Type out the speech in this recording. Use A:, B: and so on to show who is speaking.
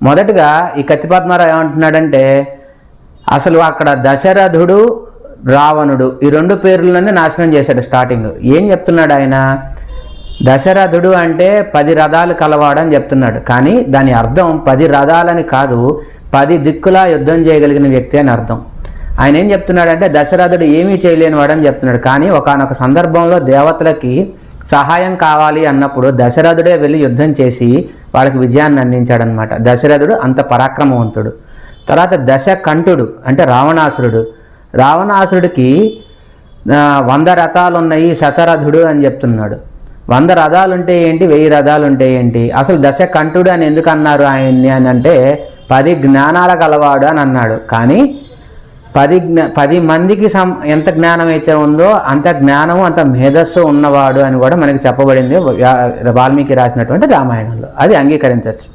A: మొదటగా ఈ కత్తిపద్మారావు ఏమంటున్నాడంటే అసలు అక్కడ దశరథుడు రావణుడు ఈ రెండు పేర్లనే నాశనం చేశాడు. స్టార్టింగ్ ఏం చెప్తున్నాడు ఆయన? దశరథుడు అంటే 10 రథాలు కలవాడని చెప్తున్నాడు. కానీ దాని అర్థం 10 రథాలని కాదు, 10 దిక్కులా యుద్ధం చేయగలిగిన వ్యక్తి అని అర్థం. ఆయన ఏం చెప్తున్నాడంటే దశరథుడు ఏమీ చేయలేని వాడని చెప్తున్నాడు. కానీ ఒకానొక సందర్భంలో దేవతలకి సహాయం కావాలి అన్నప్పుడు దశరథుడే వెళ్ళి యుద్ధం చేసి వాళ్ళకి విజయాన్ని అందించాడనమాట. దశరథుడు అంత పరాక్రమవంతుడు. తర్వాత దశకంఠుడు అంటే రావణాసురుడికి 100 రథాలు ఉన్నాయి, శతరథుడు అని చెప్తున్నాడు. 100 రథాలు ఉంటే ఏంటి, 1000 రథాలు ఉంటే ఏంటి? అసలు దశకంఠుడు అని ఎందుకు అన్నారు ఆయన్ని అని అంటే 10 జ్ఞానాల గలవాడు అని అన్నాడు. కానీ 10 మందికి ఎంత జ్ఞానం అయితే ఉందో అంత జ్ఞానము అంత మేధస్సు ఉన్నవాడు అని కూడా మనకి చెప్పబడింది వాల్మీకి రాసినటువంటి రామాయణంలో. అది అంగీకరించవచ్చు.